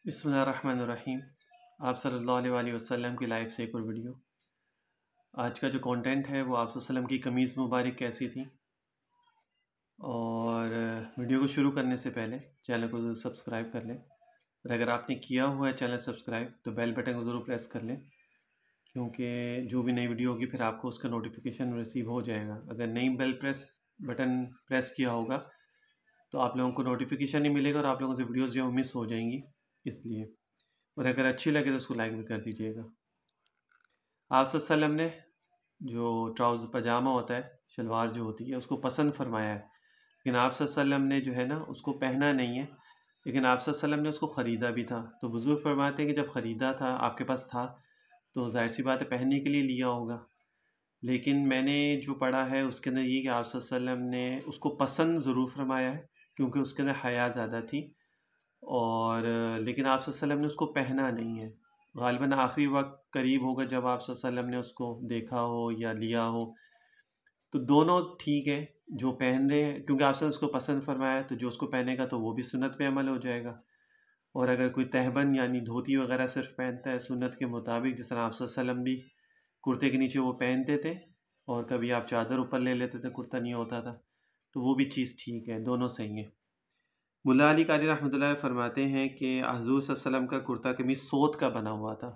बिस्मिल्लाहिर्रहमानिर्रहीम। आप सल्लल्लाहु अलैहि वसल्लम की लाइफ से एक और वीडियो। आज का जो कंटेंट है वो आप वसल्लम की कमीज़ मुबारक कैसी थी। और वीडियो को शुरू करने से पहले चैनल को सब्सक्राइब कर लें, और अगर आपने किया हुआ है चैनल सब्सक्राइब तो बेल बटन को ज़रूर प्रेस कर लें, क्योंकि जो भी नई वीडियो होगी फिर आपको उसका नोटिफिकेशन रिसीव हो जाएगा। अगर नई बेल बटन प्रेस किया होगा तो आप लोगों को नोटिफिकेशन नहीं मिलेगा और आप लोगों से वीडियोज़ जो मिस हो जाएंगी, इसलिए। और अगर अच्छी लगे तो उसको लाइक भी कर दीजिएगा। आप सल्लम ने जो ट्राउज़र पजामा होता है, शलवार जो होती है, उसको पसंद फरमाया है, लेकिन आप सल्लम ने जो है ना उसको पहना नहीं है, लेकिन आप सल्लम ने उसको ख़रीदा भी था। तो बुज़ुर्ग फरमाते हैं कि जब ख़रीदा था, आपके पास था, तो ज़ाहिर सी बात है पहनने के लिए लिया होगा। लेकिन मैंने जो पढ़ा है उसके अंदर ये कि आप सल्लम ने उसको पसंद ज़रूर फरमाया है, क्योंकि उसके अंदर हया ज़्यादा थी। और लेकिन आप सल्लम ने उसको पहना नहीं है। ग़ालिबन आखिरी वक्त करीब होगा जब आप सल्लम ने उसको देखा हो या लिया हो। तो दोनों ठीक है, जो पहन रहे हैं, क्योंकि आपने उसको पसंद फरमाया, तो जो उसको पहनेगा तो वो भी सुन्नत पे अमल हो जाएगा। और अगर कोई तहबन यानी धोती वगैरह सिर्फ पहनता है सुन्नत के मुताबिक, जिस तरह आप सल्लम भी कुर्ते के नीचे वो पहनते थे, और कभी आप चादर ऊपर ले लेते थे, कुर्ता नहीं होता था, तो वो भी चीज़ ठीक है, दोनों सही है। मुल्ला अली कारी रहमतुल्लाह फरमाते हैं कि हुज़ूर सल्लल्लाहु अलैहि वसल्लम का कुर्ता कमीज़ सोत का बना हुआ था,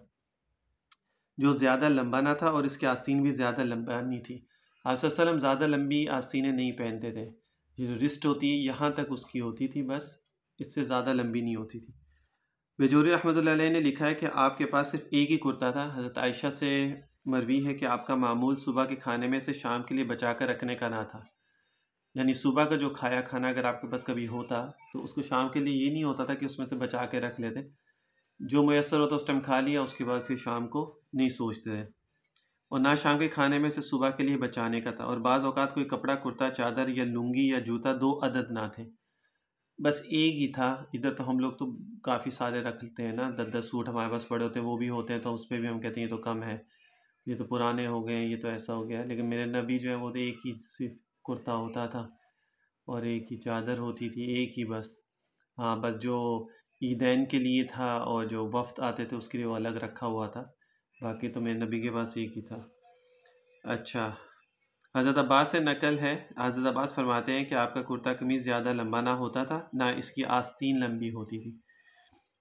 जो ज़्यादा लंबा ना था और इसकी आस्तीन भी ज़्यादा लंबा नहीं थी। आप सल्लल्लाहु अलैहि वसल्लम ज़्यादा लंबी आस्तीनें नहीं पहनते थे। ये जो रिस्ट होती है यहाँ तक उसकी होती थी बस, इससे ज़्यादा लंबी नहीं होती थी। बेजोरी रहमतुल्लाह अलैह ने लिखा है कि आपके पास सिर्फ एक ही कुर्ता था। हज़रत आयशा से मरवी है कि आपका मामूल सुबह के खाने में से शाम के लिए बचा कर रखने का ना था, यानी सुबह का जो खाया खाना अगर आपके पास कभी होता तो उसको शाम के लिए ये नहीं होता था कि उसमें से बचा के रख लेते, जो मुयस्सर होता उस टाइम खा लिया, उसके बाद फिर शाम को नहीं सोचते थे। और ना शाम के खाने में से सुबह के लिए बचाने का था। और बाज़ औक़ात कोई कपड़ा, कुर्ता, चादर या लुंगी या जूता 2 अदद ना थे, बस एक ही था। इधर तो हम लोग तो काफ़ी सारे रखते हैं ना, 10-10 सूट हमारे पास पड़े होते हैं, वो भी होते हैं, तो उस पर भी हम कहते हैं ये तो कम है, ये तो पुराने हो गए, ये तो ऐसा हो गया। लेकिन मेरे नबी जो है वो तो एक ही सिर्फ कुर्ता होता था और एक ही चादर होती थी, एक ही बस। हाँ, बस जो ईदैन के लिए था और जो वफ़्द आते थे उसके लिए वो अलग रखा हुआ था, बाकी तो मेरे नबी के पास एक ही था। अच्छा, हज़रत अब्बास से नकल है, हज़रत अब्बास फरमाते हैं कि आपका कुर्ता कमीज़ ज़्यादा लंबा ना होता था, ना इसकी आस्तीन लंबी होती थी।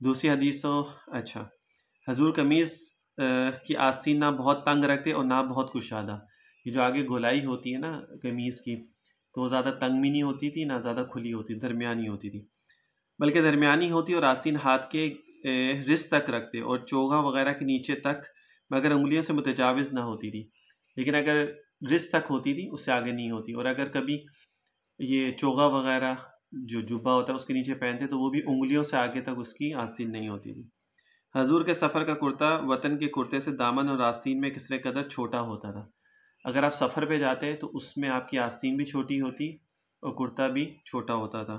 दूसरी हदीस तो अच्छा, हजूर कमीज़ की आस्तीन ना बहुत तंग रखते और ना बहुत कुशादा। ये जो आगे गोलाई होती है ना कमीज़ की, तो वो ज़्यादा तंग भी नहीं होती थी, ना ज़्यादा खुली होती, दरमियानी होती थी, बल्कि दरमियानी होती। और आस्तीन हाथ के रिस्ट तक रखते और चोगा वगैरह के नीचे तक, मगर उंगलियों से मुतजाविज़ ना होती थी। लेकिन अगर रिस्ट तक होती थी, उससे आगे नहीं होती। और अगर कभी ये चोगा वगैरह जो जुब्बा होता है उसके नीचे पहनते तो वो भी उंगलियों से आगे तक उसकी आस्तीन नहीं होती थी। हजूर के सफ़र का कुर्ता वतन के कुर्ते से दामन और आस्तीन में किसरे कदर छोटा होता था। अगर आप सफ़र पे जाते तो उसमें आपकी आस्तीन भी छोटी होती और कुर्ता भी छोटा होता था,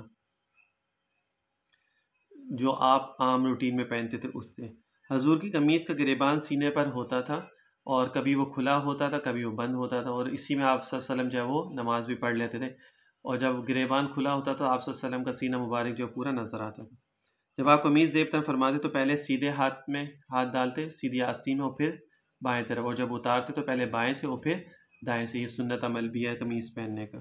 जो आप आम रूटीन में पहनते थे उससे। हजूर की कमीज़ का गिरेबान सीने पर होता था, और कभी वो खुला होता था, कभी वो बंद होता था, और इसी में आप सल्लम जो है वो नमाज भी पढ़ लेते थे। और जब गिरेबान खुला होता तो आप सल्लम का सीना मुबारक जो पूरा नज़र आता था। जब आप कमीज़ ज़ेब तन फरमाते तो पहले सीधे हाथ में हाथ डालते, सीधी आस्तीन में, और फिर बाएं तरफ, और जब उतारते तो पहले बाएं से और फिर दाएं से। ये सुन्नत अमल भी है कमीज़ पहनने का।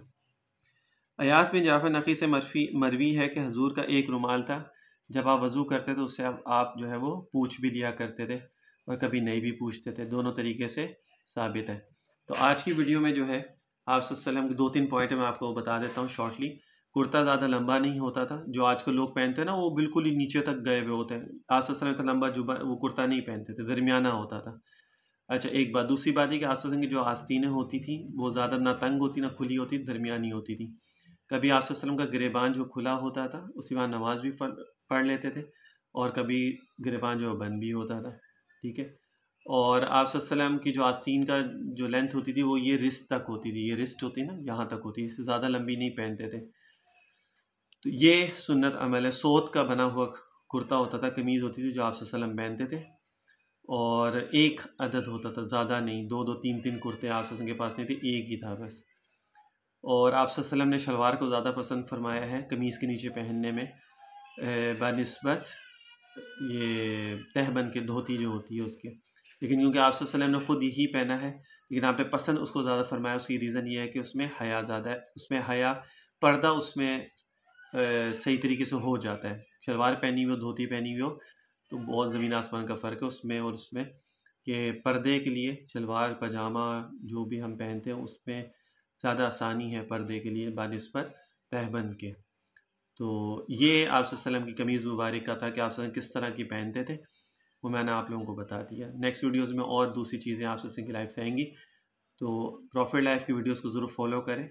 अयास बिन जाफ़र नक़ी से मरवी है कि हजूर का एक रुमाल था, जब आप वज़ू करते थे उससे आप जो है वो पूछ भी लिया करते थे, और कभी नहीं भी पूछते थे, दोनों तरीके से साबित है। तो आज की वीडियो में जो है आप सल्लम के 2-3 पॉइंट मैं आपको बता देता हूँ शॉर्टली। कुर्ता ज़्यादा लंबा नहीं होता था, जो आजकल लोग पहनते हैं ना वो बिल्कुल ही नीचे तक गए हुए होते हैं। आप सल्लम तो लंबा जुबा वो कुर्ता नहीं पहनते थे, दरमियाना होता था। अच्छा, एक बात। दूसरी बात है कि आप सल्लम की जो आस्तीनें होती थी वो ज़्यादा ना तंग होती ना खुली होती, दरमियानी होती थी। कभी आप सल्लम का गिरेबान जो खुला होता था उसी वहाँ नमाज भी पढ़ लेते थे, और कभी गिरेबान जो बंद भी होता था, ठीक है। और आप सल्लम की जो आस्तीन का जो लेंथ होती थी वो ये रिस्ट तक होती थी, ये रिस्ट होती ना यहाँ तक होती, इससे ज़्यादा लंबी नहीं पहनते थे। तो ये सुन्नत अमल है। सोत का बना हुआ कुर्ता होता था, कमीज़ होती थी जो आप सल्लम पहनते थे, और एक अदद होता था, ज़्यादा नहीं। 2-2 3-3 कुर्ते आप सल्लम के पास नहीं थे, एक ही था बस। और आप सल्लम ने शलवार को ज़्यादा पसंद फरमाया है कमीज़ के नीचे पहनने में, बनिस्बत ये तहबंद के धोती जो होती है उसके, लेकिन क्योंकि आप सल्लल्लाहु अलैहि वसल्लम ने ख़ुद यही पहना है, लेकिन आपने पसंद उसको ज़्यादा फरमाया। उसकी रीज़न ये है कि उसमें हया ज़्यादा है, उसमें हया पर्दा उसमें सही तरीके से हो जाता है। शलवार पहनी हुई हो, धोती पहनी हुई हो, तो बहुत ज़मीन आसमान का फ़र्क है उसमें और उसमें, कि पर्दे के लिए शलवार पजामा जो भी हम पहनते हैं उसमें ज़्यादा आसानी है पर्दे के लिए बानिस्बत तहबंद के। तो ये आप वसल्लम की कमीज़ मुबारक का था कि आप किस तरह की पहनते थे, वो मैंने आप लोगों को बता दिया। नेक्स्ट वीडियोज़ में और दूसरी चीज़ें आप की लाइफ से आएंगी, तो प्रॉफिट लाइफ की वीडियोज़ को ज़रूर फॉलो करें,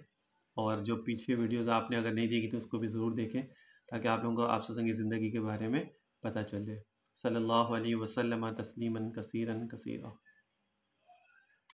और जो पीछे वीडियोज़ आपने अगर नहीं देखी तो उसको भी ज़रूर देखें, ताकि आप लोगों को आप की ज़िंदगी के बारे में पता चले। सल्लल्लाहु अलैहि वसल्लम तस्लीमन कसीरन कसीरा।